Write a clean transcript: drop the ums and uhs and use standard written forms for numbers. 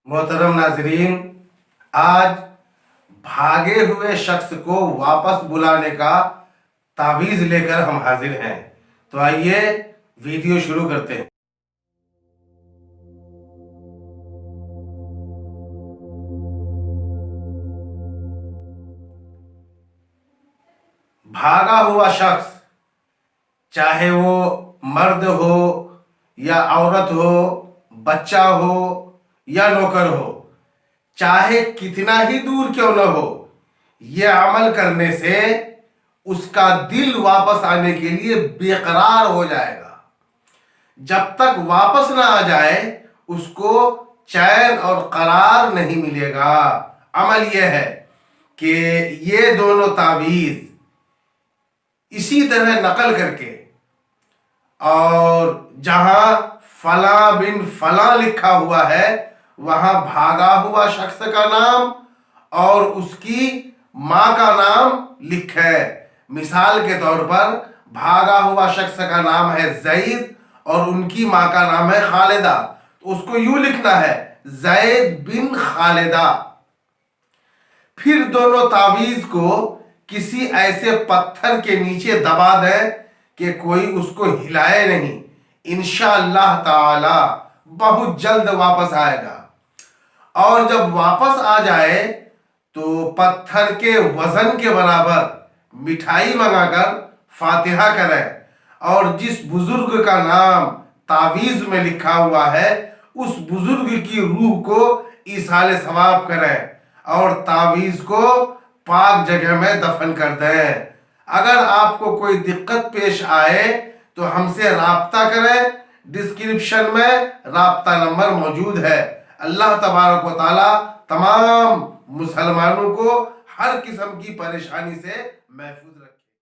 मोहतरम नाजरीन, आज भागे हुए शख्स को वापस बुलाने का तावीज़ लेकर हम हाजिर हैं। तो आइए वीडियो शुरू करते हैं। भागा हुआ शख्स, चाहे वो मर्द हो या औरत हो, बच्चा हो या नौकर हो, चाहे कितना ही दूर क्यों न हो, यह अमल करने से उसका दिल वापस आने के लिए बेकरार हो जाएगा। जब तक वापस ना आ जाए उसको चैन और करार नहीं मिलेगा। अमल यह है कि ये दोनों तावीज़ इसी तरह नकल करके, और जहां फला बिन फला लिखा हुआ है वहां भागा हुआ शख्स का नाम और उसकी मां का नाम लिखे। मिसाल के तौर पर भागा हुआ शख्स का नाम है ज़ैद और उनकी मां का नाम है खालिदा, तो उसको यूं लिखना है ज़ैद बिन खालिदा। फिर दोनों तावीज़ को किसी ऐसे पत्थर के नीचे दबा दें कि कोई उसको हिलाए नहीं। इंशाअल्लाह ताला बहुत जल्द वापस आएगा, और जब वापस आ जाए तो पत्थर के वजन के बराबर मिठाई मंगाकर फातिहा करें, और जिस बुजुर्ग का नाम तावीज़ में लिखा हुआ है उस बुजुर्ग की रूह को ईसाले सवाब करें और तावीज़ को पाक जगह में दफन कर दें। अगर आपको कोई दिक्कत पेश आए तो हमसे राब्ता करें। डिस्क्रिप्शन में राब्ता नंबर मौजूद है। अल्लाह तबारक व तआला तमाम मुसलमानों को हर किस्म की परेशानी से महफूज रखे।